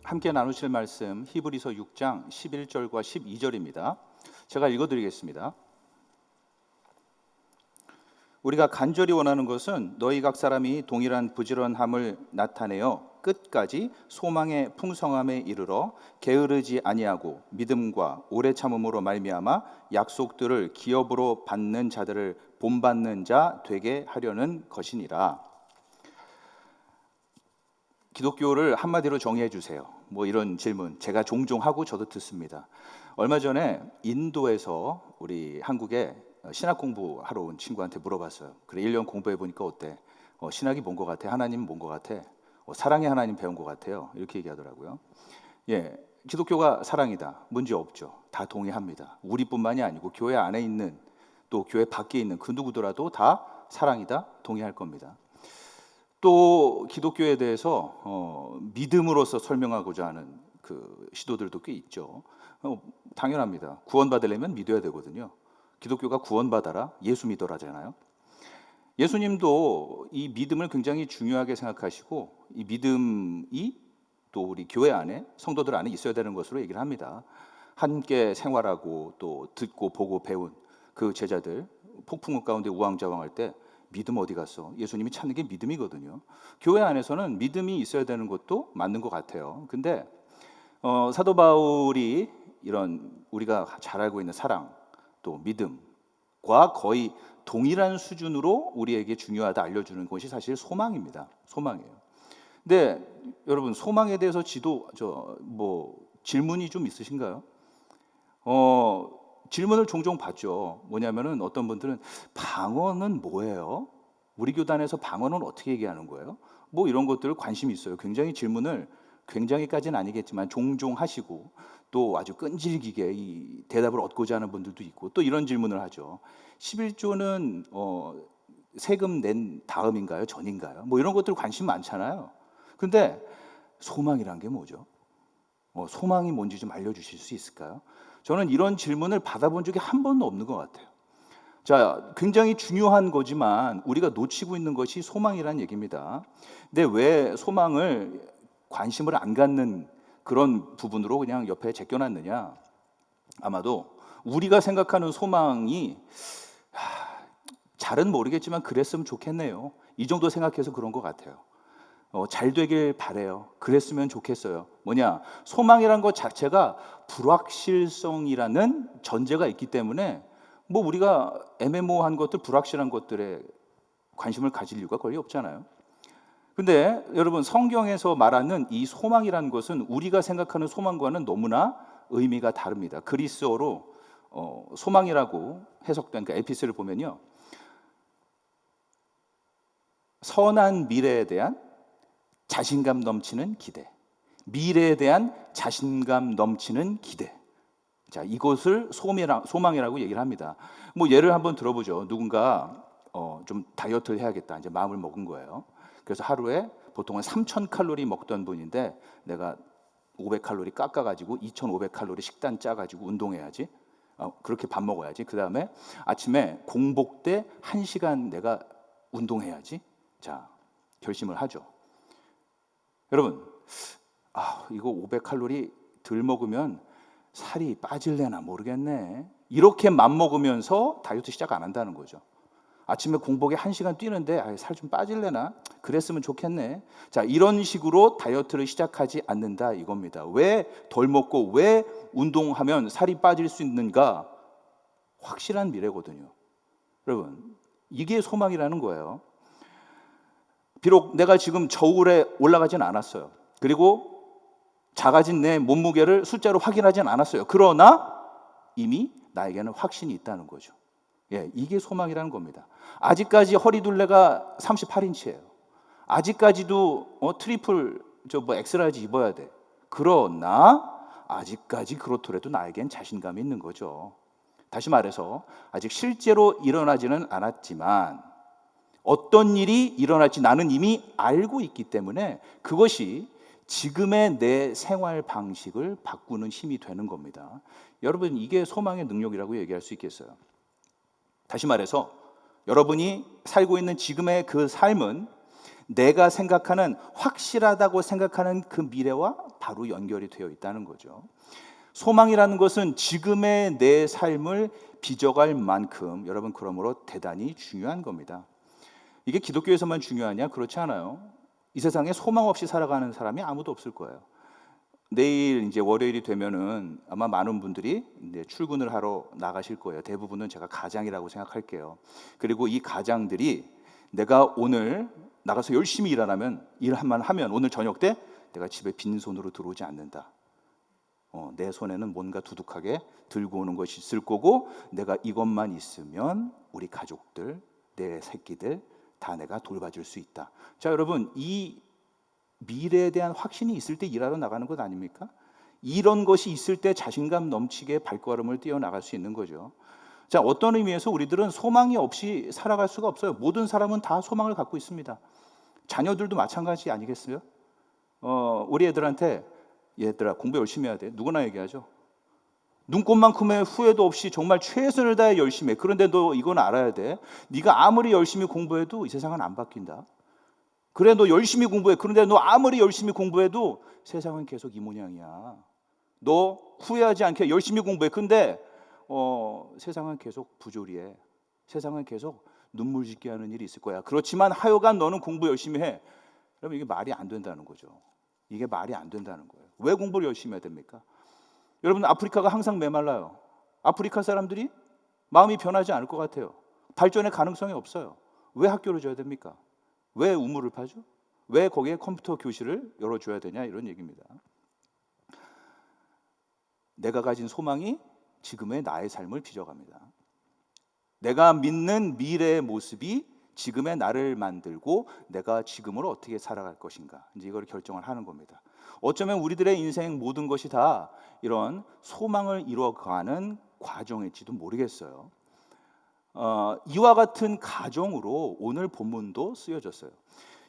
함께 나누실 말씀 히브리서 6장 11절과 12절입니다. 제가 읽어드리겠습니다. 우리가 간절히 원하는 것은 너희 각 사람이 동일한 부지런함을 나타내어 끝까지 소망의 풍성함에 이르러 게으르지 아니하고 믿음과 오래 참음으로 말미암아 약속들을 기업으로 받는 자들을 본받는 자 되게 하려는 것이니라. 기독교를 한마디로 정의해 주세요. 뭐 이런 질문 제가 종종 하고 저도 듣습니다. 얼마 전에 인도에서 우리 한국에 신학 공부하러 온 친구한테 물어봤어요. 그래 1년 공부해 보니까 어때? 신학이 뭔 것 같아? 하나님 뭔 것 같아? 사랑의 하나님 배운 것 같아요. 이렇게 얘기하더라고요. 예, 기독교가 사랑이다. 문제 없죠. 다 동의합니다. 우리뿐만이 아니고 교회 안에 있는 또 교회 밖에 있는 그 누구더라도 다 사랑이다. 동의할 겁니다. 또 기독교에 대해서 믿음으로써 설명하고자 하는 그 시도들도 꽤 있죠. 당연합니다. 구원받으려면 믿어야 되거든요. 기독교가 구원받아라, 예수 믿어라잖아요. 예수님도 이 믿음을 굉장히 중요하게 생각하시고 이 믿음이 또 우리 교회 안에 성도들 안에 있어야 되는 것으로 얘기를 합니다. 함께 생활하고 또 듣고 보고 배운 그 제자들 폭풍우 가운데 우왕좌왕할 때 믿음 어디 갔어? 예수님이 찾는 게 믿음이거든요. 교회 안에서는 믿음이 있어야 되는 것도 맞는 것 같아요. 근데 사도 바울이 이런 우리가 잘 알고 있는 사랑 또 믿음과 거의 동일한 수준으로 우리에게 중요하다 알려주는 것이 사실 소망입니다. 소망이에요. 근데 여러분 소망에 대해서 질문이 좀 있으신가요? 질문을 종종 받죠. 뭐냐면은 어떤 분들은 방언은 뭐예요? 우리 교단에서 방언은 어떻게 얘기하는 거예요? 뭐 이런 것들 관심이 있어요. 굉장히 질문을 굉장히까지는 아니겠지만 종종 하시고 또 아주 끈질기게 이 대답을 얻고자 하는 분들도 있고 또 이런 질문을 하죠. 11조는 세금 낸 다음인가요? 전인가요? 뭐 이런 것들 관심 많잖아요. 근데 소망이란 게 뭐죠? 소망이 뭔지 좀 알려주실 수 있을까요? 저는 이런 질문을 받아본 적이 한 번도 없는 것 같아요. 자, 굉장히 중요한 거지만 우리가 놓치고 있는 것이 소망이라는 얘기입니다. 근데 왜 소망을 관심을 안 갖는 그런 부분으로 그냥 옆에 제껴놨느냐? 아마도 우리가 생각하는 소망이 잘은 모르겠지만 그랬으면 좋겠네요. 이 정도 생각해서 그런 것 같아요. 잘 되길 바래요. 그랬으면 좋겠어요. 뭐냐? 소망이란 것 자체가 불확실성이라는 전제가 있기 때문에 뭐 우리가 애매모호한 것들, 불확실한 것들에 관심을 가질 이유가 거의 없잖아요. 근데 여러분 성경에서 말하는 이 소망이라는 것은 우리가 생각하는 소망과는 너무나 의미가 다릅니다. 그리스어로 소망이라고 해석된 그 에피스를 보면요. 선한 미래에 대한 자신감 넘치는 기대, 미래에 대한 자신감 넘치는 기대. 자, 이것을 소망이라고 얘기를 합니다. 뭐 예를 한번 들어보죠. 누군가 좀 다이어트를 해야겠다 이제 마음을 먹은 거예요. 그래서 하루에 보통은 3,000칼로리 먹던 분인데 내가 500칼로리 깎아가지고 2,500칼로리 식단 짜가지고 운동해야지. 그렇게 밥 먹어야지. 그 다음에 아침에 공복 때 1시간 내가 운동해야지. 자, 결심을 하죠. 여러분, 이거 500칼로리 덜 먹으면 살이 빠질래나 모르겠네. 이렇게 맘먹으면서 다이어트 시작 안 한다는 거죠. 아침에 공복에 1시간 뛰는데 살 좀 빠질래나? 그랬으면 좋겠네. 자, 이런 식으로 다이어트를 시작하지 않는다 이겁니다. 왜 덜 먹고 왜 운동하면 살이 빠질 수 있는가? 확실한 미래거든요. 여러분, 이게 소망이라는 거예요. 비록 내가 지금 저울에 올라가진 않았어요. 그리고 작아진 내 몸무게를 숫자로 확인하진 않았어요. 그러나 이미 나에게는 확신이 있다는 거죠. 예, 이게 소망이라는 겁니다. 아직까지 허리둘레가 38인치예요. 아직까지도 트리플 엑스라지 입어야 돼. 그러나 아직까지 그렇더라도 나에겐 자신감이 있는 거죠. 다시 말해서 아직 실제로 일어나지는 않았지만 어떤 일이 일어날지 나는 이미 알고 있기 때문에 그것이 지금의 내 생활 방식을 바꾸는 힘이 되는 겁니다. 여러분, 이게 소망의 능력이라고 얘기할 수 있겠어요. 다시 말해서 여러분이 살고 있는 지금의 그 삶은 내가 생각하는 확실하다고 생각하는 그 미래와 바로 연결이 되어 있다는 거죠. 소망이라는 것은 지금의 내 삶을 빚어갈 만큼 여러분 그러므로 대단히 중요한 겁니다. 이게 기독교에서만 중요하냐? 그렇지 않아요. 이 세상에 소망 없이 살아가는 사람이 아무도 없을 거예요. 내일 이제 월요일이 되면은 아마 많은 분들이 이제 출근을 하러 나가실 거예요. 대부분은 제가 가장이라고 생각할게요. 그리고 이 가장들이 내가 오늘 나가서 열심히 일만 하면 오늘 저녁 때 내가 집에 빈손으로 들어오지 않는다. 내 손에는 뭔가 두둑하게 들고 오는 것이 있을 거고 내가 이것만 있으면 우리 가족들, 내 새끼들 다 내가 돌봐줄 수 있다. 자, 여러분, 이 미래에 대한 확신이 있을 때 일하러 나가는 것 아닙니까? 이런 것이 있을 때 자신감 넘치게 발걸음을 뛰어나갈 수 있는 거죠. 자, 어떤 의미에서 우리들은 소망이 없이 살아갈 수가 없어요. 모든 사람은 다 소망을 갖고 있습니다. 자녀들도 마찬가지 아니겠어요? 우리 애들한테 얘들아 공부 열심히 해야 돼. 누구나 얘기하죠. 눈꽃만큼의 후회도 없이 정말 최선을 다해 열심히 해. 그런데 너 이건 알아야 돼. 네가 아무리 열심히 공부해도 이 세상은 안 바뀐다. 그래 너 열심히 공부해. 그런데 너 아무리 열심히 공부해도 세상은 계속 이 모양이야. 너 후회하지 않게 열심히 공부해. 근데 세상은 계속 부조리해. 세상은 계속 눈물 짓게 하는 일이 있을 거야. 그렇지만 하여간 너는 공부 열심히 해. 그러면 이게 말이 안 된다는 거죠. 이게 말이 안 된다는 거예요. 왜 공부를 열심히 해야 됩니까? 여러분, 아프리카가 항상 메말라요. 아프리카 사람들이 마음이 변하지 않을 것 같아요. 발전의 가능성이 없어요. 왜 학교를 줘야 됩니까? 왜 우물을 파죠? 왜 거기에 컴퓨터 교실을 열어줘야 되냐, 이런 얘기입니다. 내가 가진 소망이 지금의 나의 삶을 빚어갑니다. 내가 믿는 미래의 모습이 지금의 나를 만들고 내가 지금으로 어떻게 살아갈 것인가, 이제 이걸 결정을 하는 겁니다. 어쩌면 우리들의 인생 모든 것이 다 이런 소망을 이루어가는 과정일지도 모르겠어요. 이와 같은 가정으로 오늘 본문도 쓰여졌어요.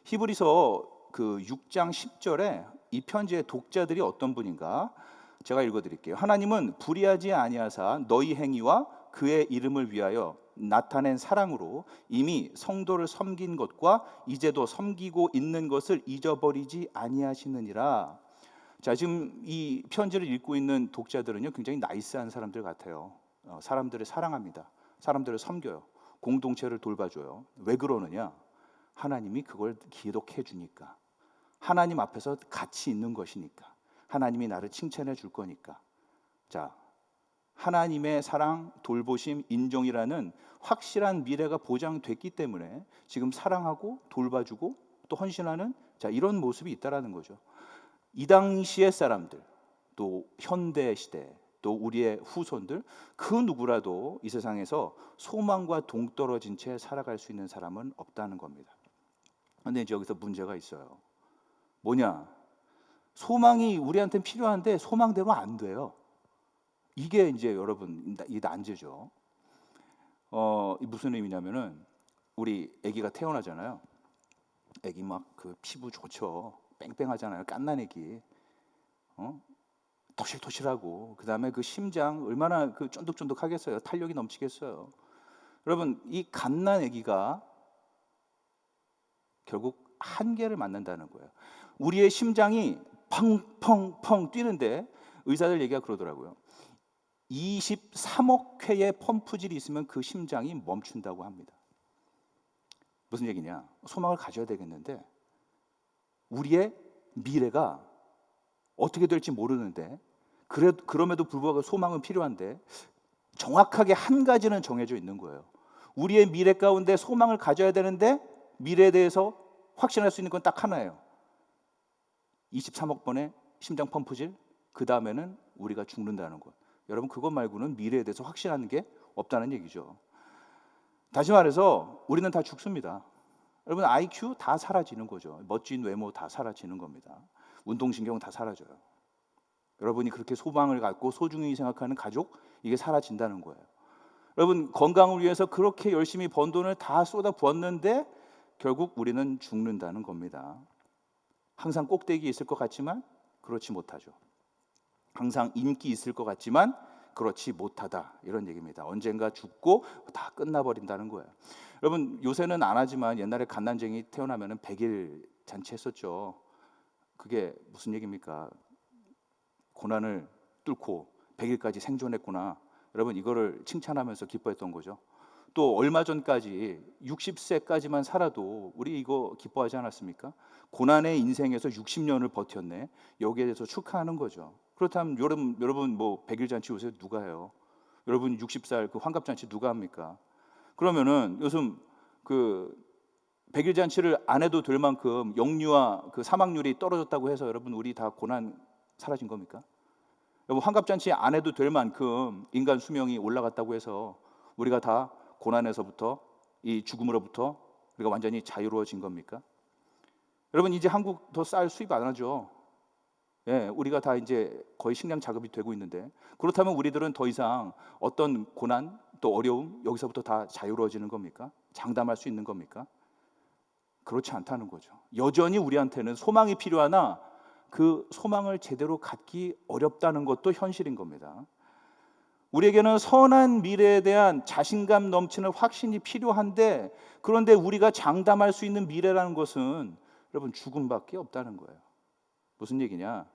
히브리서 그 6장 10절에 이 편지의 독자들이 어떤 분인가 제가 읽어드릴게요. 하나님은 불의하지 아니하사 너희 행위와 그의 이름을 위하여 나타낸 사랑으로 이미 성도를 섬긴 것과 이제도 섬기고 있는 것을 잊어버리지 아니하시느니라. 자, 지금 이 편지를 읽고 있는 독자들은요 굉장히 나이스한 사람들 같아요. 사람들을 사랑합니다. 사람들을 섬겨요. 공동체를 돌봐줘요. 왜 그러느냐? 하나님이 그걸 기록해 주니까. 하나님 앞에서 가치 있는 것이니까. 하나님이 나를 칭찬해 줄 거니까. 자, 하나님의 사랑, 돌보심, 인정이라는 확실한 미래가 보장됐기 때문에 지금 사랑하고 돌봐주고 또 헌신하는 자, 이런 모습이 있다라는 거죠. 이 당시의 사람들, 또 현대 시대, 또 우리의 후손들 그 누구라도 이 세상에서 소망과 동떨어진 채 살아갈 수 있는 사람은 없다는 겁니다. 그런데 이제 여기서 문제가 있어요. 뭐냐? 소망이 우리한테는 필요한데 소망대로 안 돼요. 이게 이제 여러분 이 난제죠. 무슨 의미냐면은 우리 아기가 태어나잖아요. 아기 막 그 피부 좋죠. 뺑뺑하잖아요. 깐난 아기. 토실토실하고 그다음에 그 심장 얼마나 그 쫀득쫀득하겠어요. 탄력이 넘치겠어요. 여러분 이 갓난 아기가 결국 한계를 만난다는 거예요. 우리의 심장이 펑펑펑 뛰는데 의사들 얘기가 그러더라고요. 23억 회의 펌프질이 있으면 그 심장이 멈춘다고 합니다. 무슨 얘기냐? 소망을 가져야 되겠는데 우리의 미래가 어떻게 될지 모르는데 그럼에도 불구하고 소망은 필요한데 정확하게 한 가지는 정해져 있는 거예요. 우리의 미래 가운데 소망을 가져야 되는데 미래에 대해서 확신할 수 있는 건 딱 하나예요. 23억 번의 심장 펌프질, 그 다음에는 우리가 죽는다는 것. 여러분 그것 말고는 미래에 대해서 확신하는 게 없다는 얘기죠. 다시 말해서 우리는 다 죽습니다. 여러분 IQ 다 사라지는 거죠. 멋진 외모 다 사라지는 겁니다. 운동신경 다 사라져요. 여러분이 그렇게 소망을 갖고 소중히 생각하는 가족, 이게 사라진다는 거예요. 여러분 건강을 위해서 그렇게 열심히 번 돈을 다 쏟아 부었는데 결국 우리는 죽는다는 겁니다. 항상 꼭대기에 있을 것 같지만 그렇지 못하죠. 항상 인기 있을 것 같지만 그렇지 못하다 이런 얘기입니다. 언젠가 죽고 다 끝나버린다는 거예요. 여러분 요새는 안 하지만 옛날에 갓난쟁이 태어나면은 100일 잔치했었죠. 그게 무슨 얘기입니까? 고난을 뚫고 100일까지 생존했구나. 여러분 이거를 칭찬하면서 기뻐했던 거죠. 또 얼마 전까지 60세까지만 살아도 우리 이거 기뻐하지 않았습니까? 고난의 인생에서 60년을 버텼네. 여기에 대해서 축하하는 거죠. 그렇다면 여러분 뭐 100일 잔치 요새 누가 해요? 여러분 60살 그 환갑 잔치 누가 합니까? 그러면은 요즘 그 100일 잔치를 안 해도 될 만큼 영유아 그 사망률이 떨어졌다고 해서 여러분 우리 다 고난 사라진 겁니까? 여러분 환갑 잔치 안 해도 될 만큼 인간 수명이 올라갔다고 해서 우리가 다 고난에서부터 이 죽음으로부터 우리가 완전히 자유로워진 겁니까? 여러분 이제 한국 더 쌀 수입 안 하죠. 예, 우리가 다 이제 거의 식량 자급이 되고 있는데 그렇다면 우리들은 더 이상 어떤 고난 또 어려움 여기서부터 다 자유로워지는 겁니까? 장담할 수 있는 겁니까? 그렇지 않다는 거죠. 여전히 우리한테는 소망이 필요하나 그 소망을 제대로 갖기 어렵다는 것도 현실인 겁니다. 우리에게는 선한 미래에 대한 자신감 넘치는 확신이 필요한데 그런데 우리가 장담할 수 있는 미래라는 것은 여러분 죽음밖에 없다는 거예요. 무슨 얘기냐?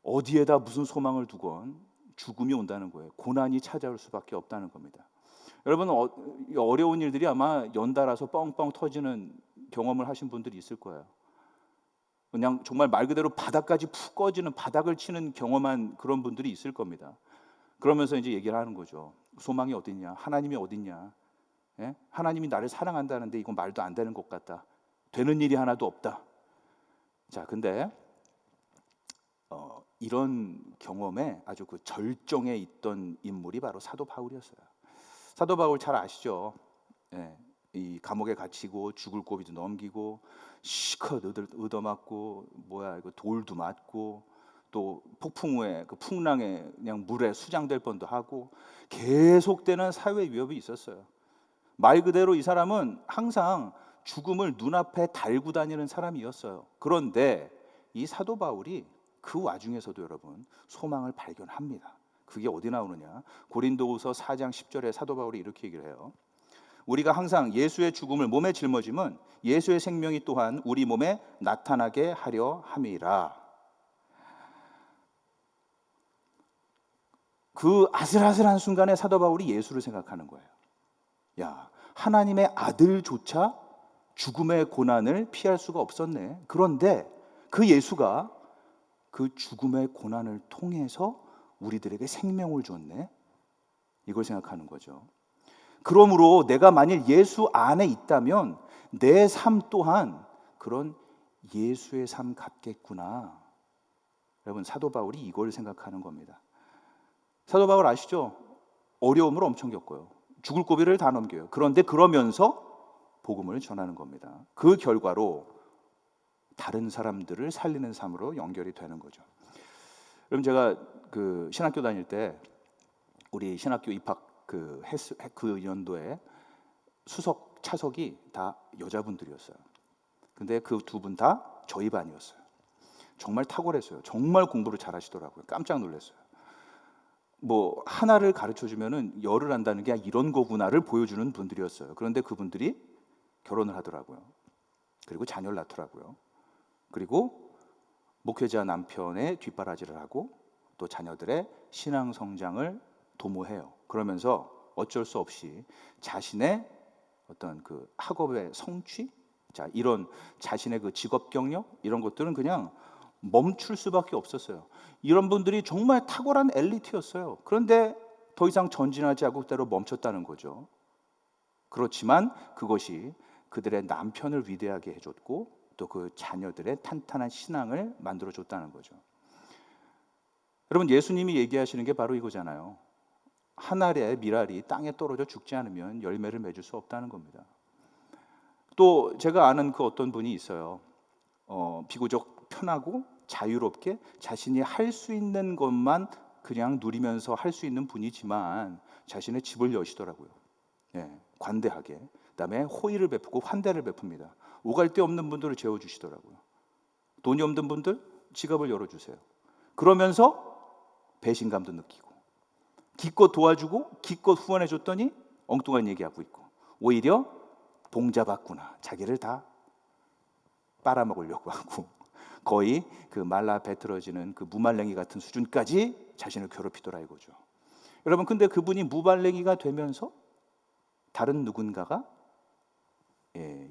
어디에다 무슨 소망을 두건 죽음이 온다는 거예요. 고난이 찾아올 수밖에 없다는 겁니다. 여러분 어려운 일들이 아마 연달아서 뻥뻥 터지는 경험을 하신 분들이 있을 거예요. 그냥 정말 말 그대로 바닥까지 푹 꺼지는 바닥을 치는 경험한 그런 분들이 있을 겁니다. 그러면서 이제 얘기를 하는 거죠. 소망이 어딨냐? 하나님이 어딨냐? 예? 하나님이 나를 사랑한다는데 이건 말도 안 되는 것 같다. 되는 일이 하나도 없다. 자, 근데 이런 경험에 아주 그 절정에 있던 인물이 바로 사도 바울이었어요. 사도 바울 잘 아시죠? 예, 이 감옥에 갇히고 죽을 고비도 넘기고 시컷 얻어맞고 뭐야 이거 돌도 맞고 또 폭풍 후에 그 풍랑에 그냥 물에 수장될 뻔도 하고 계속되는 사회 위협이 있었어요. 말 그대로 이 사람은 항상 죽음을 눈앞에 달고 다니는 사람이었어요. 그런데 이 사도 바울이 그 와중에서도 여러분 소망을 발견합니다. 그게 어디 나오느냐? 고린도후서 4장 10절에 사도 바울이 이렇게 얘기를 해요. 우리가 항상 예수의 죽음을 몸에 짊어짐은 예수의 생명이 또한 우리 몸에 나타나게 하려 함이라. 그 아슬아슬한 순간에 사도 바울이 예수를 생각하는 거예요. 야, 하나님의 아들조차 죽음의 고난을 피할 수가 없었네. 그런데 그 예수가 그 죽음의 고난을 통해서 우리들에게 생명을 줬네. 이걸 생각하는 거죠. 그러므로 내가 만일 예수 안에 있다면 내 삶 또한 그런 예수의 삶 같겠구나. 여러분 사도 바울이 이걸 생각하는 겁니다. 사도 바울 아시죠? 어려움을 엄청 겪어요. 죽을 고비를 다 넘겨요. 그런데 그러면서 복음을 전하는 겁니다. 그 결과로 다른 사람들을 살리는 삶으로 연결이 되는 거죠. 그럼 제가 그 신학교 다닐 때 우리 신학교 입학 그 연도에 수석 차석이 다 여자분들이었어요. 근데 그 두 분 다 저희 반이었어요. 정말 탁월했어요. 정말 공부를 잘하시더라고요. 깜짝 놀랐어요. 뭐 하나를 가르쳐 주면은 열을 한다는 게 이런 거구나를 보여주는 분들이었어요. 그런데 그분들이 결혼을 하더라고요. 그리고 자녀를 낳더라고요. 그리고 목회자 남편의 뒷바라지를 하고 또 자녀들의 신앙 성장을 도모해요. 그러면서 어쩔 수 없이 자신의 어떤 그 학업의 성취, 자 이런 자신의 그 직업 경력 이런 것들은 그냥 멈출 수밖에 없었어요. 이런 분들이 정말 탁월한 엘리트였어요. 그런데 더 이상 전진하지 않고 그대로 멈췄다는 거죠. 그렇지만 그것이 그들의 남편을 위대하게 해줬고 또 그 자녀들의 탄탄한 신앙을 만들어줬다는 거죠. 여러분 예수님이 얘기하시는 게 바로 이거잖아요. 한 알의 밀알이 땅에 떨어져 죽지 않으면 열매를 맺을 수 없다는 겁니다. 또 제가 아는 그 어떤 분이 있어요. 비교적 편하고 자유롭게 자신이 할 수 있는 것만 그냥 누리면서 할 수 있는 분이지만 자신의 집을 여시더라고요. 예, 관대하게. 그다음에 호의를 베푸고 환대를 베풉니다. 오갈 데 없는 분들을 재워주시더라고요. 돈이 없는 분들 지갑을 열어주세요. 그러면서 배신감도 느끼고 기껏 도와주고 기껏 후원해 줬더니 엉뚱한 얘기하고 있고, 오히려 봉잡았구나, 자기를 다 빨아먹으려고 하고, 거의 그 말라 배틀어지는 그 무말랭이 같은 수준까지 자신을 괴롭히더라 이거죠. 여러분, 근데 그분이 무말랭이가 되면서 다른 누군가가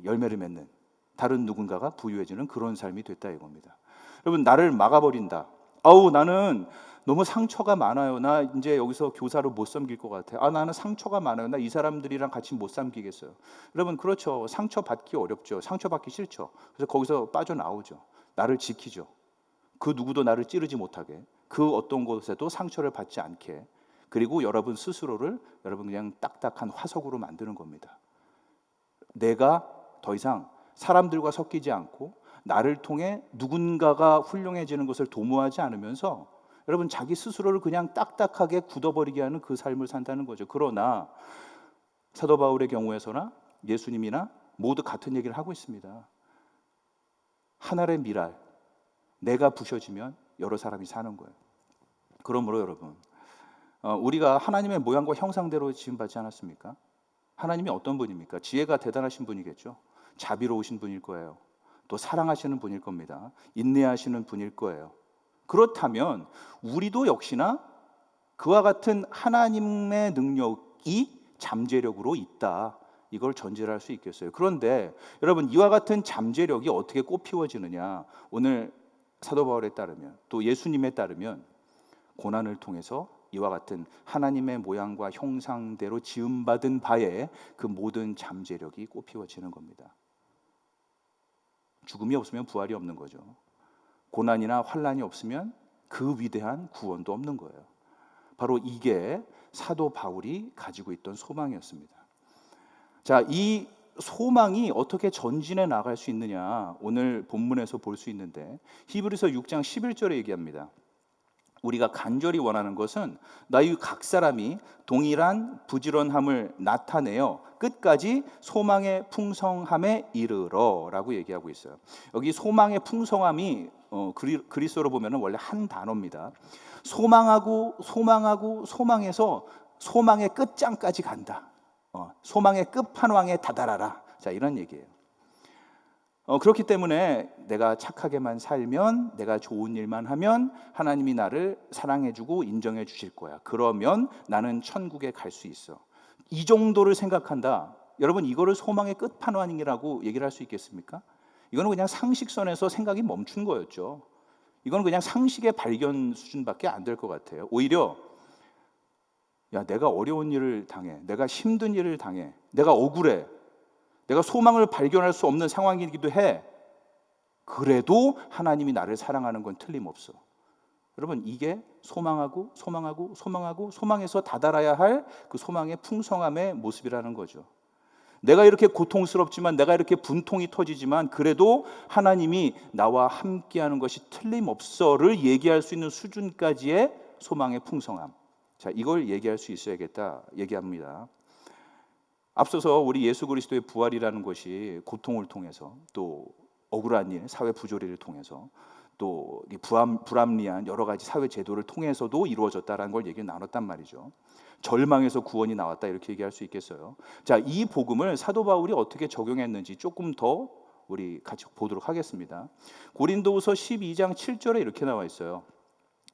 열매를 맺는, 다른 누군가가 부유해지는 그런 삶이 됐다 이겁니다. 여러분, 나를 막아버린다. 아우, 나는 너무 상처가 많아요. 나 이제 여기서 교사로 못 섬길 것 같아요. 아, 나는 상처가 많아요. 나 이 사람들이랑 같이 못 섬기겠어요. 여러분, 그렇죠. 상처 받기 어렵죠. 상처 받기 싫죠. 그래서 거기서 빠져나오죠. 나를 지키죠. 그 누구도 나를 찌르지 못하게, 그 어떤 곳에도 상처를 받지 않게, 그리고 여러분 스스로를 여러분 그냥 딱딱한 화석으로 만드는 겁니다. 내가 더 이상 사람들과 섞이지 않고 나를 통해 누군가가 훌륭해지는 것을 도모하지 않으면서 여러분 자기 스스로를 그냥 딱딱하게 굳어버리게 하는 그 삶을 산다는 거죠. 그러나 사도 바울의 경우에서나 예수님이나 모두 같은 얘기를 하고 있습니다. 하늘의 미랄, 내가 부셔지면 여러 사람이 사는 거예요. 그러므로 여러분, 우리가 하나님의 모양과 형상대로 지음받지 않았습니까? 하나님이 어떤 분입니까? 지혜가 대단하신 분이겠죠. 자비로우신 분일 거예요. 또 사랑하시는 분일 겁니다. 인내하시는 분일 거예요. 그렇다면 우리도 역시나 그와 같은 하나님의 능력이 잠재력으로 있다, 이걸 전제를 할 수 있겠어요. 그런데 여러분, 이와 같은 잠재력이 어떻게 꽃피워지느냐? 오늘 사도 바울에 따르면, 또 예수님에 따르면 고난을 통해서 이와 같은 하나님의 모양과 형상대로 지음받은 바에 그 모든 잠재력이 꽃피워지는 겁니다. 죽음이 없으면 부활이 없는 거죠. 고난이나 환난이 없으면 그 위대한 구원도 없는 거예요. 바로 이게 사도 바울이 가지고 있던 소망이었습니다. 자, 이 소망이 어떻게 전진해 나갈 수 있느냐, 오늘 본문에서 볼 수 있는데, 히브리서 6장 11절에 얘기합니다. 우리가 간절히 원하는 것은 너희 각 사람이 동일한 부지런함을 나타내어 끝까지 소망의 풍성함에 이르러라고 얘기하고 있어요. 여기 소망의 풍성함이 그리스어로 보면은 원래 한 단어입니다. 소망하고 소망하고 소망해서 소망의 끝장까지 간다. 소망의 끝판왕에 다다라라. 자, 이런 얘기예요. 그렇기 때문에 내가 착하게만 살면, 내가 좋은 일만 하면 하나님이 나를 사랑해주고 인정해 주실 거야. 그러면 나는 천국에 갈 수 있어. 이 정도를 생각한다. 여러분, 이거를 소망의 끝판왕이라고 얘기를 할 수 있겠습니까? 이거는 그냥 상식선에서 생각이 멈춘 거였죠. 이건 그냥 상식의 발견 수준밖에 안 될 것 같아요. 오히려 야, 내가 어려운 일을 당해, 내가 힘든 일을 당해, 내가 억울해, 내가 소망을 발견할 수 없는 상황이기도 해. 그래도 하나님이 나를 사랑하는 건 틀림없어. 여러분, 이게 소망하고 소망하고 소망하고 소망에서 다다라야 할 그 소망의 풍성함의 모습이라는 거죠. 내가 이렇게 고통스럽지만, 내가 이렇게 분통이 터지지만, 그래도 하나님이 나와 함께하는 것이 틀림없어를 얘기할 수 있는 수준까지의 소망의 풍성함. 자, 이걸 얘기할 수 있어야겠다 얘기합니다. 앞서서 우리 예수 그리스도의 부활이라는 것이 고통을 통해서, 또 억울한 일, 사회 부조리를 통해서, 또 불합리한 여러 가지 사회 제도를 통해서도 이루어졌다라는 걸 얘기 나눴단 말이죠. 절망에서 구원이 나왔다, 이렇게 얘기할 수 있겠어요. 자, 이 복음을 사도 바울이 어떻게 적용했는지 조금 더 우리 같이 보도록 하겠습니다. 고린도후서 12장 7절에 이렇게 나와 있어요.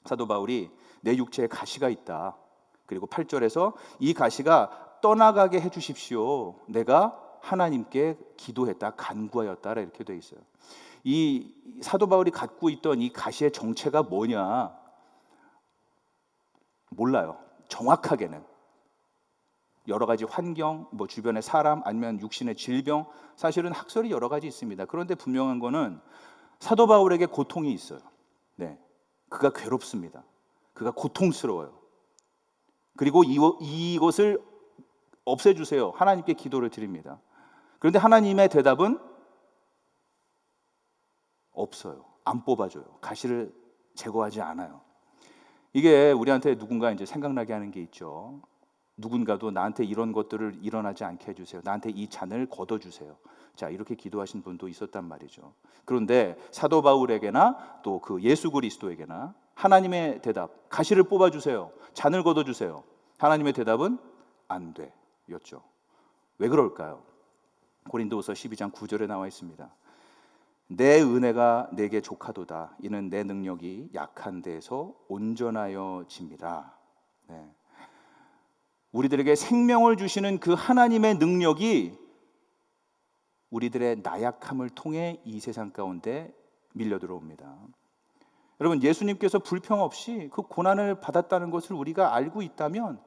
사도 바울이 내 육체에 가시가 있다. 그리고 8절에서 이 가시가 떠나가게 해주십시오. 내가 하나님께 기도했다, 간구하였다, 이렇게 되어 있어요. 이 사도 바울이 갖고 있던 이 가시의 정체가 뭐냐? 몰라요. 정확하게는 여러 가지 환경, 뭐 주변의 사람, 아니면 육신의 질병, 사실은 학설이 여러 가지 있습니다. 그런데 분명한 거는 사도 바울에게 고통이 있어요. 네, 그가 괴롭습니다. 그가 고통스러워요. 그리고 이것을 없애주세요. 하나님께 기도를 드립니다. 그런데 하나님의 대답은 없어요. 안 뽑아줘요. 가시를 제거하지 않아요. 이게 우리한테 누군가 이제 생각나게 하는 게 있죠. 누군가도 나한테 이런 것들을 일어나지 않게 해주세요. 나한테 이 잔을 걷어주세요. 자, 이렇게 기도하신 분도 있었단 말이죠. 그런데 사도 바울에게나 또 그 예수 그리스도에게나 하나님의 대답, 가시를 뽑아주세요. 잔을 걷어주세요. 하나님의 대답은 안 돼 였죠. 왜 그럴까요? 고린도후서 12장 9절에 나와 있습니다. 내 은혜가 내게 족하도다. 이는 내 능력이 약한 데에서 온전하여 집니다. 네. 우리들에게 생명을 주시는 그 하나님의 능력이 우리들의 나약함을 통해 이 세상 가운데 밀려 들어옵니다. 여러분, 예수님께서 불평 없이 그 고난을 받았다는 것을 우리가 알고 있다면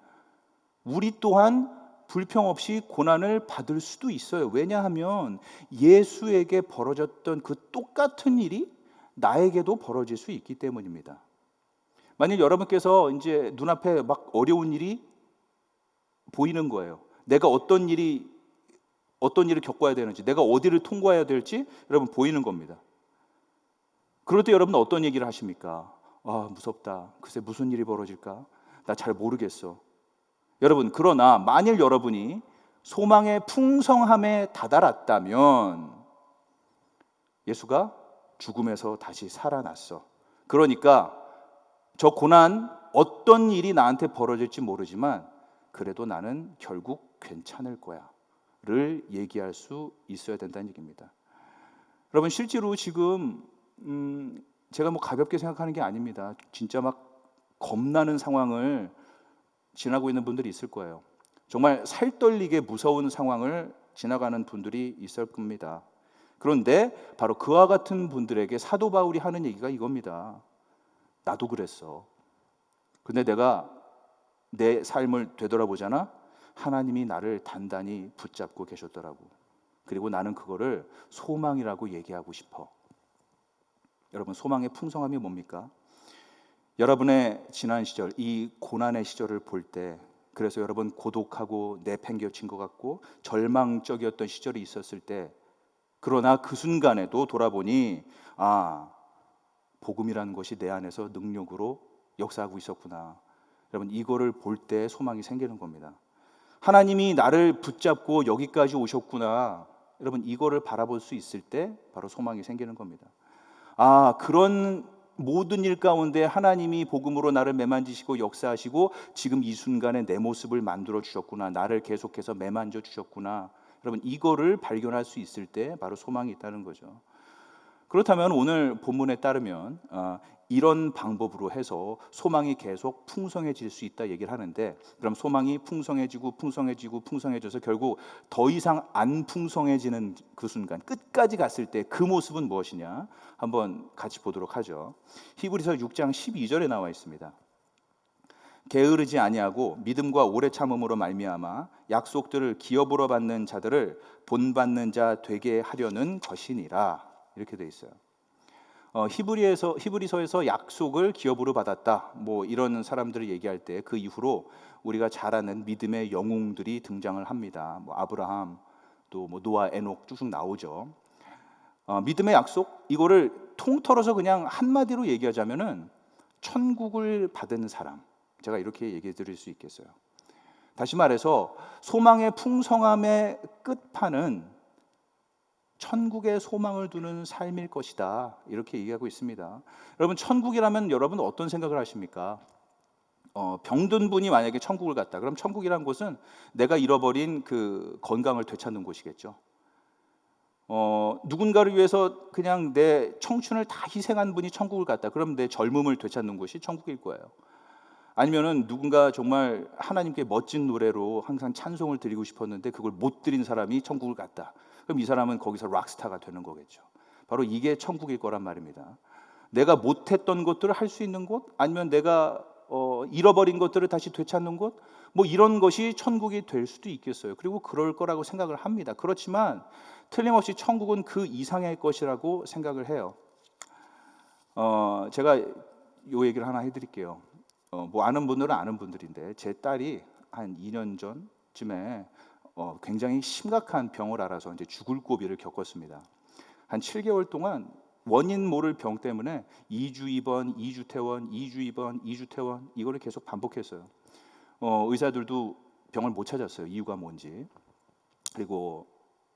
우리 또한 불평 없이 고난을 받을 수도 있어요. 왜냐하면 예수에게 벌어졌던 그 똑같은 일이 나에게도 벌어질 수 있기 때문입니다. 만일 여러분께서 이제 눈앞에 막 어려운 일이 보이는 거예요. 내가 어떤 일을 겪어야 되는지, 내가 어디를 통과해야 될지 여러분 보이는 겁니다. 그럴 때 여러분은 어떤 얘기를 하십니까? 아, 무섭다. 글쎄 무슨 일이 벌어질까? 나 잘 모르겠어. 여러분, 그러나 만일 여러분이 소망의 풍성함에 다다랐다면 예수가 죽음에서 다시 살아났어. 그러니까 저 고난, 어떤 일이 나한테 벌어질지 모르지만 그래도 나는 결국 괜찮을 거야 를 얘기할 수 있어야 된다는 얘기입니다. 여러분, 실제로 지금 제가 뭐 가볍게 생각하는 게 아닙니다. 진짜 막 겁나는 상황을 지나고 있는 분들이 있을 거예요. 정말 살떨리게 무서운 상황을 지나가는 분들이 있을 겁니다. 그런데 바로 그와 같은 분들에게 사도 바울이 하는 얘기가 이겁니다. 나도 그랬어. 근데 내가 내 삶을 되돌아보잖아. 하나님이 나를 단단히 붙잡고 계셨더라고. 그리고 나는 그거를 소망이라고 얘기하고 싶어. 여러분, 소망의 풍성함이 뭡니까? 여러분의 지난 시절, 이 고난의 시절을 볼 때, 그래서 여러분 고독하고 내팽개친 것 같고 절망적이었던 시절이 있었을 때, 그러나 그 순간에도 돌아보니 아, 복음이라는 것이 내 안에서 능력으로 역사하고 있었구나. 여러분, 이거를 볼 때 소망이 생기는 겁니다. 하나님이 나를 붙잡고 여기까지 오셨구나. 여러분, 이거를 바라볼 수 있을 때 바로 소망이 생기는 겁니다. 아, 그런 모든 일 가운데 하나님이 복음으로 나를 매만지시고 역사하시고 지금 이 순간에 내 모습을 만들어 주셨구나. 나를 계속해서 매만져 주셨구나. 여러분, 이거를 발견할 수 있을 때 바로 소망이 있다는 거죠. 그렇다면 오늘 본문에 따르면 이런 방법으로 해서 소망이 계속 풍성해질 수 있다 얘기를 하는데, 그럼 소망이 풍성해져서 결국 더 이상 안 풍성해지는 그 순간, 끝까지 갔을 때 그 모습은 무엇이냐 한번 같이 보도록 하죠. 히브리서 6장 12절에 나와 있습니다. 게으르지 아니하고 믿음과 오래 참음으로 말미암아 약속들을 기업으로 받는 자들을 본받는 자 되게 하려는 것이니라. 이렇게 돼 있어요. 히브리서에서 약속을 기업으로 받았다, 뭐 이런 사람들을 얘기할 때 그 이후로 우리가 잘 아는 믿음의 영웅들이 등장을 합니다. 뭐 아브라함, 또 뭐 노아, 에녹 쭉쭉 나오죠. 믿음의 약속, 이거를 통틀어서 그냥 한마디로 얘기하자면은 천국을 받은 사람, 제가 이렇게 얘기해 드릴 수 있겠어요. 다시 말해서 소망의 풍성함의 끝판은 천국에 소망을 두는 삶일 것이다, 이렇게 얘기하고 있습니다. 여러분, 천국이라면 여러분 어떤 생각을 하십니까? 병든 분이 만약에 천국을 갔다, 그럼 천국이란 곳은 내가 잃어버린 그 건강을 되찾는 곳이겠죠. 누군가를 위해서 그냥 내 청춘을 다 희생한 분이 천국을 갔다, 그럼 내 젊음을 되찾는 곳이 천국일 거예요. 아니면은 누군가 정말 하나님께 멋진 노래로 항상 찬송을 드리고 싶었는데 그걸 못 드린 사람이 천국을 갔다, 그럼 이 사람은 거기서 락스타가 되는 거겠죠. 바로 이게 천국일 거란 말입니다. 내가 못했던 것들을 할 수 있는 곳, 아니면 내가 잃어버린 것들을 다시 되찾는 곳, 뭐 이런 것이 천국이 될 수도 있겠어요. 그리고 그럴 거라고 생각을 합니다. 그렇지만 틀림없이 천국은 그 이상의 것이라고 생각을 해요. 제가 요 얘기를 하나 해드릴게요. 뭐 아는 분들은 아는 분들인데, 제 딸이 한 2년 전쯤에 굉장히 심각한 병을 앓아서 이제 죽을 고비를 겪었습니다. 한 7개월 동안 원인 모를 병 때문에 2주 입원, 2주 퇴원, 2주 입원, 2주 퇴원, 이거를 계속 반복했어요. 의사들도 병을 못 찾았어요. 이유가 뭔지. 그리고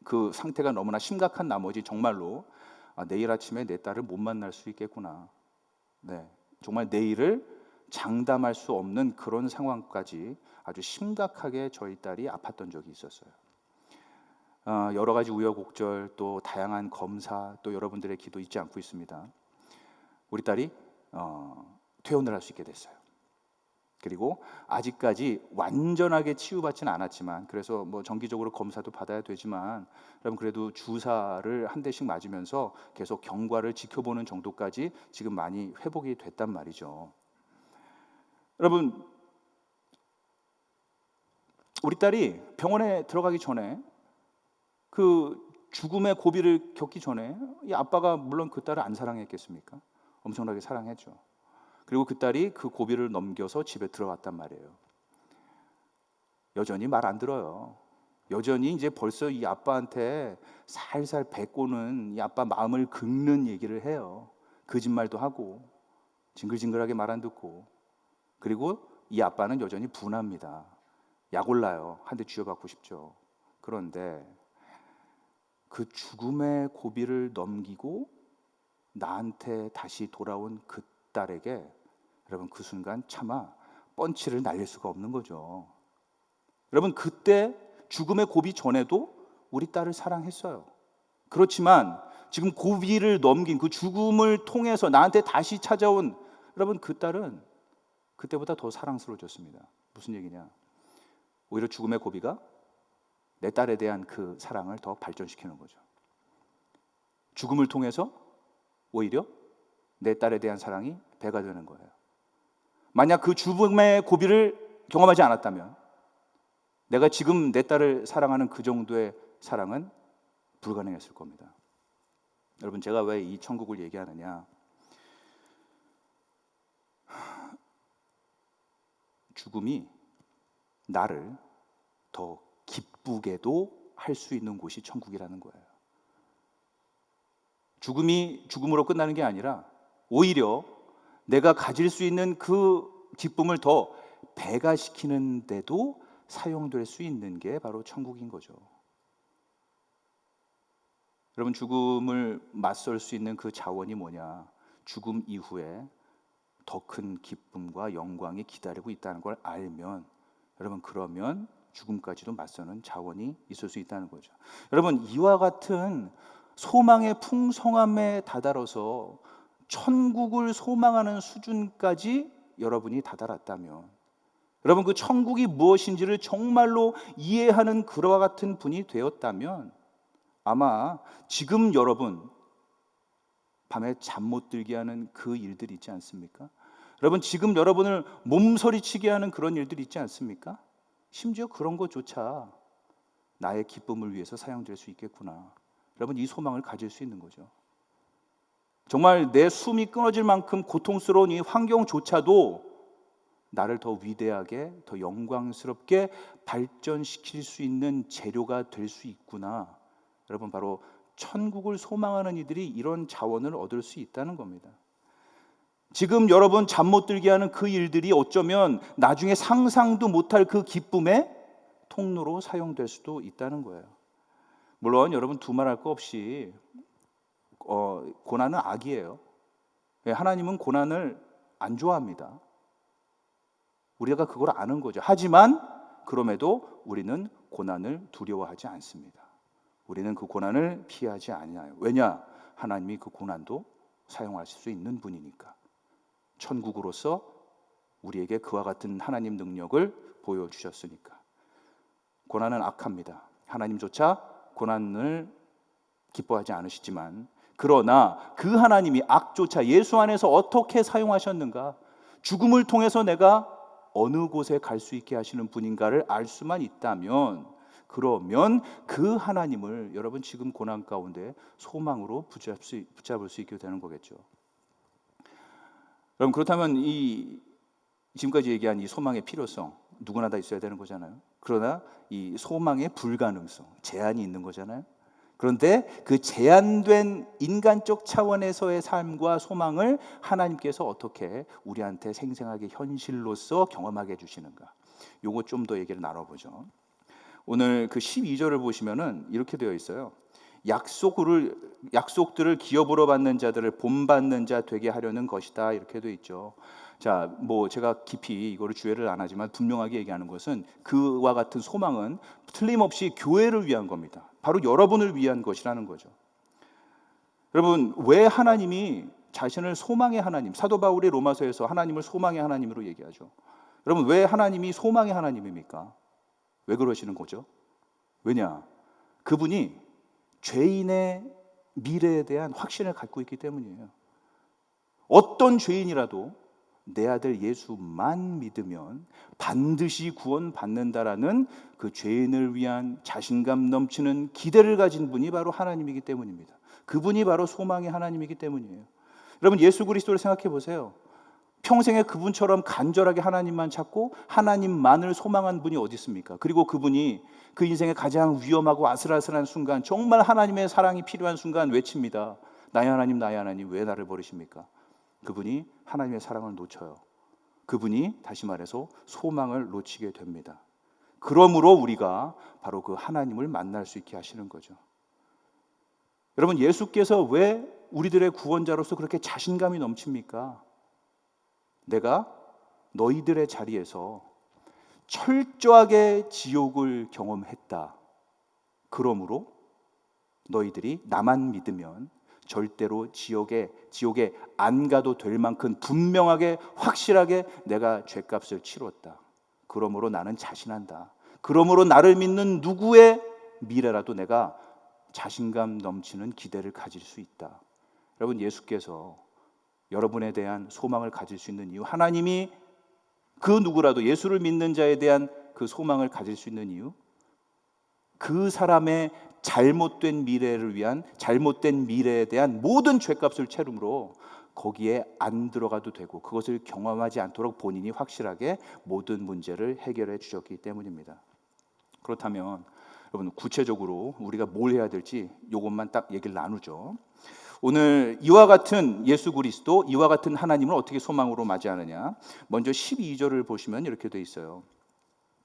그 상태가 너무나 심각한 나머지 정말로 내일 아침에 내 딸을 못 만날 수 있겠구나. 네, 정말 내일을 장담할 수 없는 그런 상황까지 아주 심각하게 저희 딸이 아팠던 적이 있었어요. 여러 가지 우여곡절, 또 다양한 검사, 또 여러분들의 기도 잊지 않고 있습니다. 우리 딸이 퇴원을 할 수 있게 됐어요. 그리고 아직까지 완전하게 치유받지는 않았지만, 그래서 뭐 정기적으로 검사도 받아야 되지만, 여러분 그래도 주사를 한 대씩 맞으면서 계속 경과를 지켜보는 정도까지 지금 많이 회복이 됐단 말이죠. 여러분, 우리 딸이 병원에 들어가기 전에, 그 죽음의 고비를 겪기 전에 이 아빠가 물론 그 딸을 안 사랑했겠습니까? 엄청나게 사랑했죠. 그리고 그 딸이 그 고비를 넘겨서 집에 들어왔단 말이에요. 여전히 말 안 들어요. 여전히 이제 벌써 이 아빠한테 살살 배꼬는, 이 아빠 마음을 긁는 얘기를 해요. 거짓말도 하고 징글징글하게 말 안 듣고. 그리고 이 아빠는 여전히 분합니다. 약 올라요. 한 대 쥐어받고 싶죠. 그런데 그 죽음의 고비를 넘기고 나한테 다시 돌아온 그 딸에게, 여러분 그 순간 차마 펀치를 날릴 수가 없는 거죠. 여러분 그때 죽음의 고비 전에도 우리 딸을 사랑했어요. 그렇지만 지금 고비를 넘긴 그 죽음을 통해서 나한테 다시 찾아온, 여러분 그 딸은 그때보다 더 사랑스러워졌습니다. 무슨 얘기냐? 오히려 죽음의 고비가 내 딸에 대한 그 사랑을 더 발전시키는 거죠. 죽음을 통해서 오히려 내 딸에 대한 사랑이 배가 되는 거예요. 만약 그 죽음의 고비를 경험하지 않았다면 내가 지금 내 딸을 사랑하는 그 정도의 사랑은 불가능했을 겁니다. 여러분 제가 왜 이 천국을 얘기하느냐? 죽음이 나를 더 기쁘게도 할 수 있는 곳이 천국이라는 거예요. 죽음이 죽음으로 끝나는 게 아니라 오히려 내가 가질 수 있는 그 기쁨을 더 배가시키는 데도 사용될 수 있는 게 바로 천국인 거죠. 여러분 죽음을 맞설 수 있는 그 자원이 뭐냐? 죽음 이후에 더 큰 기쁨과 영광이 기다리고 있다는 걸 알면, 여러분 그러면 죽음까지도 맞서는 자원이 있을 수 있다는 거죠. 여러분 이와 같은 소망의 풍성함에 다다라서 천국을 소망하는 수준까지 여러분이 다다랐다면, 여러분 그 천국이 무엇인지를 정말로 이해하는 그와 같은 분이 되었다면, 아마 지금 여러분 밤에 잠 못 들게 하는 그 일들 있지 않습니까? 여러분 지금 여러분을 몸서리치게 하는 그런 일들 있지 않습니까? 심지어 그런 것조차 나의 기쁨을 위해서 사용될 수 있겠구나. 여러분 이 소망을 가질 수 있는 거죠. 정말 내 숨이 끊어질 만큼 고통스러운 이 환경조차도 나를 더 위대하게, 더 영광스럽게 발전시킬 수 있는 재료가 될 수 있구나. 여러분 바로 천국을 소망하는 이들이 이런 자원을 얻을 수 있다는 겁니다. 지금 여러분 잠 못 들게 하는 그 일들이 어쩌면 나중에 상상도 못할 그 기쁨의 통로로 사용될 수도 있다는 거예요. 물론 여러분 두말할 거 없이 고난은 악이에요. 하나님은 고난을 안 좋아합니다. 우리가 그걸 아는 거죠. 하지만 그럼에도 우리는 고난을 두려워하지 않습니다. 우리는 그 고난을 피하지 않아요. 왜냐? 하나님이 그 고난도 사용하실 수 있는 분이니까. 천국으로서 우리에게 그와 같은 하나님 능력을 보여주셨으니까. 고난은 악합니다. 하나님조차 고난을 기뻐하지 않으시지만, 그러나 그 하나님이 악조차 예수 안에서 어떻게 사용하셨는가, 죽음을 통해서 내가 어느 곳에 갈 수 있게 하시는 분인가를 알 수만 있다면, 그러면 그 하나님을 여러분 지금 고난 가운데 소망으로 붙잡을 수 있게 되는 거겠죠. 여러분 그렇다면 이 지금까지 얘기한 이 소망의 필요성, 누구나 다 있어야 되는 거잖아요. 그러나 이 소망의 불가능성, 제한이 있는 거잖아요. 그런데 그 제한된 인간적 차원에서의 삶과 소망을 하나님께서 어떻게 우리한테 생생하게 현실로서 경험하게 해주시는가, 요거 좀 더 얘기를 나눠보죠. 오늘 그 12절을 보시면은 이렇게 되어 있어요. 약속들을 기업으로 받는 자들을 본받는 자 되게 하려는 것이다, 이렇게 되어 있죠. 자, 뭐 제가 깊이 이거를 주의를 안 하지만 분명하게 얘기하는 것은 그와 같은 소망은 틀림없이 교회를 위한 겁니다. 바로 여러분을 위한 것이라는 거죠. 여러분, 왜 하나님이 자신을 소망의 하나님, 사도 바울이 로마서에서 하나님을 소망의 하나님으로 얘기하죠. 여러분, 왜 하나님이 소망의 하나님입니까? 왜 그러시는 거죠? 왜냐? 그분이 죄인의 미래에 대한 확신을 갖고 있기 때문이에요. 어떤 죄인이라도 내 아들 예수만 믿으면 반드시 구원받는다라는 그 죄인을 위한 자신감 넘치는 기대를 가진 분이 바로 하나님이기 때문입니다. 그분이 바로 소망의 하나님이기 때문이에요. 여러분, 예수 그리스도를 생각해 보세요. 평생에 그분처럼 간절하게 하나님만 찾고 하나님만을 소망한 분이 어디 있습니까? 그리고 그분이 그 인생의 가장 위험하고 아슬아슬한 순간, 정말 하나님의 사랑이 필요한 순간 외칩니다. 나의 하나님 왜 나를 버리십니까? 그분이 하나님의 사랑을 놓쳐요. 그분이 다시 말해서 소망을 놓치게 됩니다. 그러므로 우리가 바로 그 하나님을 만날 수 있게 하시는 거죠. 여러분, 예수께서 왜 우리들의 구원자로서 그렇게 자신감이 넘칩니까? 내가 너희들의 자리에서 철저하게 지옥을 경험했다. 그러므로 너희들이 나만 믿으면 절대로 지옥에 안 가도 될 만큼 분명하게 확실하게 내가 죄값을 치렀다. 그러므로 나는 자신한다. 그러므로 나를 믿는 누구의 미래라도 내가 자신감 넘치는 기대를 가질 수 있다. 여러분, 예수께서 여러분에 대한 소망을 가질 수 있는 이유, 하나님이 그 누구라도 예수를 믿는 자에 대한 그 소망을 가질 수 있는 이유, 그 사람의 잘못된 미래를 위한 잘못된 미래에 대한 모든 죄값을 채름으로 거기에 안 들어가도 되고 그것을 경험하지 않도록 본인이 확실하게 모든 문제를 해결해 주셨기 때문입니다. 그렇다면 여러분, 구체적으로 우리가 뭘 해야 될지 이것만 딱 얘기를 나누죠. 오늘 이와 같은 예수 그리스도, 이와 같은 하나님을 어떻게 소망으로 맞이하느냐. 먼저 12절을 보시면 이렇게 돼 있어요.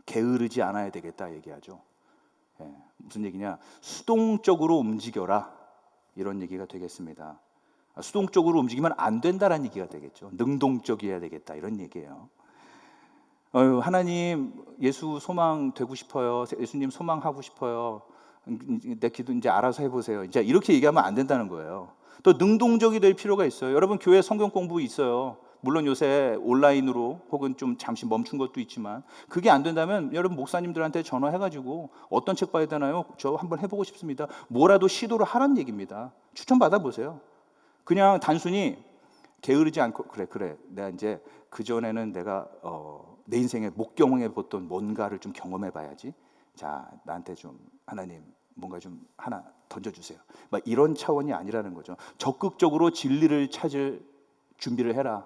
게으르지 않아야 되겠다 얘기하죠. 무슨 얘기냐? 수동적으로 움직여라, 이런 얘기가 되겠습니다. 수동적으로 움직이면 안 된다라는 얘기가 되겠죠. 능동적이어야 되겠다, 이런 얘기예요. 하나님, 예수 소망 되고 싶어요. 예수님 소망하고 싶어요. 내 기도 이제 알아서 해보세요. 이제 이렇게 얘기하면 안 된다는 거예요. 또 능동적이 될 필요가 있어요. 여러분, 교회 성경 공부 있어요. 물론 요새 온라인으로 혹은 좀 잠시 멈춘 것도 있지만 그게 안 된다면 여러분, 목사님들한테 전화해가지고 어떤 책 봐야 되나요? 저 한번 해보고 싶습니다. 뭐라도 시도를 하라는 얘기입니다. 추천 받아보세요. 그냥 단순히 게으르지 않고 그래 내가 이제 그전에는 내가 내 인생에 못 경험해 봤던 뭔가를 좀 경험해 봐야지. 자, 나한테 좀 하나님 뭔가 좀 하나 던져주세요. 막 이런 차원이 아니라는 거죠. 적극적으로 진리를 찾을 준비를 해라.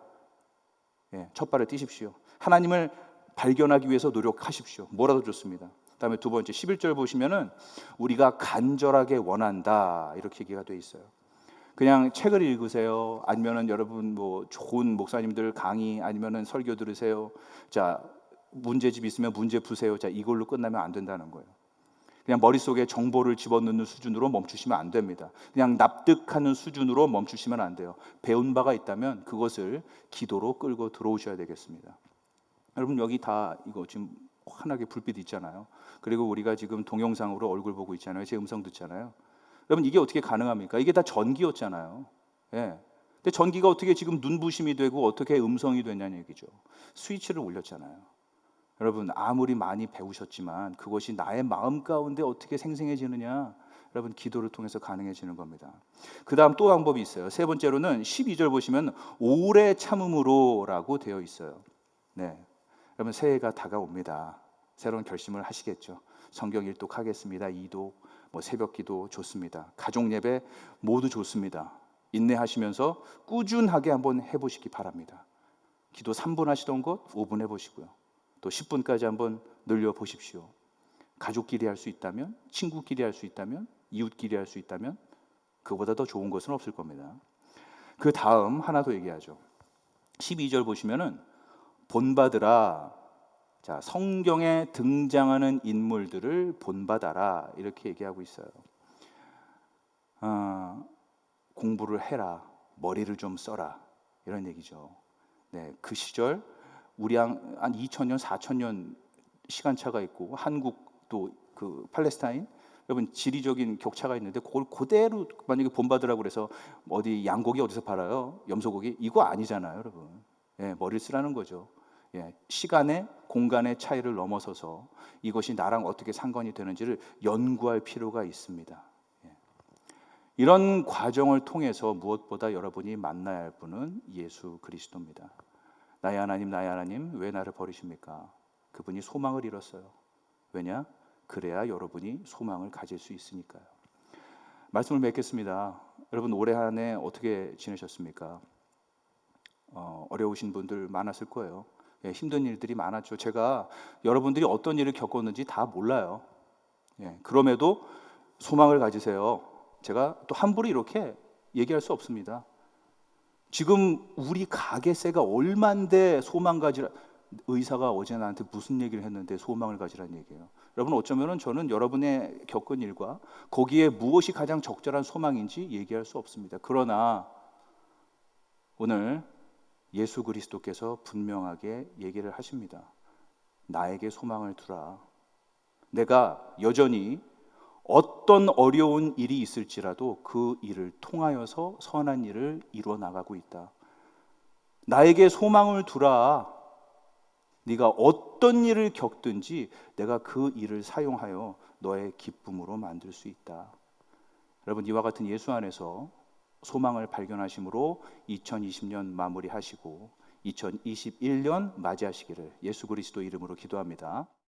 첫 발을 띄십시오. 하나님을 발견하기 위해서 노력하십시오. 뭐라도 좋습니다. 그다음에 두 번째 11절 보시면은 우리가 간절하게 원한다, 이렇게 얘기가 돼 있어요. 그냥 책을 읽으세요. 아니면은 여러분 뭐 좋은 목사님들 강의 아니면은 설교 들으세요. 자, 문제집 있으면 문제 푸세요. 자, 이걸로 끝나면 안 된다는 거예요. 그냥 머릿속에 정보를 집어넣는 수준으로 멈추시면 안 됩니다. 그냥 납득하는 수준으로 멈추시면 안 돼요. 배운 바가 있다면 그것을 기도로 끌고 들어오셔야 되겠습니다. 여러분, 여기 다 이거 지금 환하게 불빛 있잖아요. 그리고 우리가 지금 동영상으로 얼굴 보고 있잖아요. 제 음성 듣잖아요. 여러분, 이게 어떻게 가능합니까? 이게 다 전기였잖아요. 근데 전기가 어떻게 지금 눈부심이 되고 어떻게 음성이 되냐는 얘기죠. 스위치를 올렸잖아요. 여러분, 아무리 많이 배우셨지만 그것이 나의 마음 가운데 어떻게 생생해지느냐? 여러분, 기도를 통해서 가능해지는 겁니다. 그 다음 또 방법이 있어요. 세 번째로는 12절 보시면 오래 참음으로라고 되어 있어요. 여러분, 새해가 다가옵니다. 새로운 결심을 하시겠죠. 성경 일독하겠습니다. 이독, 새벽 기도 좋습니다. 가족 예배 모두 좋습니다. 인내하시면서 꾸준하게 한번 해보시기 바랍니다. 기도 3분 하시던 것 5분 해보시고요. 또 10분까지 한번 늘려보십시오. 가족끼리 할 수 있다면, 친구끼리 할 수 있다면, 이웃끼리 할 수 있다면 그보다 더 좋은 것은 없을 겁니다. 그 다음 하나 더 얘기하죠. 12절 보시면은 본받으라. 자, 성경에 등장하는 인물들을 본받아라, 이렇게 얘기하고 있어요. 공부를 해라, 머리를 좀 써라, 이런 얘기죠. 네, 그 시절 우리 한 2000년, 4000년 시간차가 있고 한국도 그 팔레스타인 여러분 지리적인 격차가 있는데 그걸 그대로 만약에 본받으라고 그래서 어디 양고기 어디서 팔아요? 염소고기 이거 아니잖아요, 여러분. 예, 머리를 쓰라는 거죠. 예, 시간의 공간의 차이를 넘어서서 이것이 나랑 어떻게 상관이 되는지를 연구할 필요가 있습니다. 예. 이런 과정을 통해서 무엇보다 여러분이 만나야 할 분은 예수 그리스도입니다. 나의 하나님, 나의 하나님, 왜 나를 버리십니까? 그분이 소망을 잃었어요. 왜냐? 그래야 여러분이 소망을 가질 수 있으니까요. 말씀을 맺겠습니다. 여러분 올해 한 해 어떻게 지내셨습니까? 어려우신 분들 많았을 거예요. 예, 힘든 일들이 많았죠. 제가 여러분들이 어떤 일을 겪었는지 다 몰라요. 예, 그럼에도 소망을 가지세요. 제가 또 함부로 이렇게 얘기할 수 없습니다. 지금 우리 가게세가 얼만데 소망 가지라. 의사가 어제 나한테 무슨 얘기를 했는데 소망을 가지라는 얘기예요. 여러분 어쩌면은 저는 여러분의 겪은 일과 거기에 무엇이 가장 적절한 소망인지 얘기할 수 없습니다. 그러나 오늘 예수 그리스도께서 분명하게 얘기를 하십니다. 나에게 소망을 두라. 내가 여전히 어떤 어려운 일이 있을지라도 그 일을 통하여서 선한 일을 이루어 나가고 있다. 나에게 소망을 두라. 네가 어떤 일을 겪든지 내가 그 일을 사용하여 너의 기쁨으로 만들 수 있다. 여러분 이와 같은 예수 안에서 소망을 발견하심으로 2020년 마무리하시고 2021년 맞이하시기를 예수 그리스도 이름으로 기도합니다.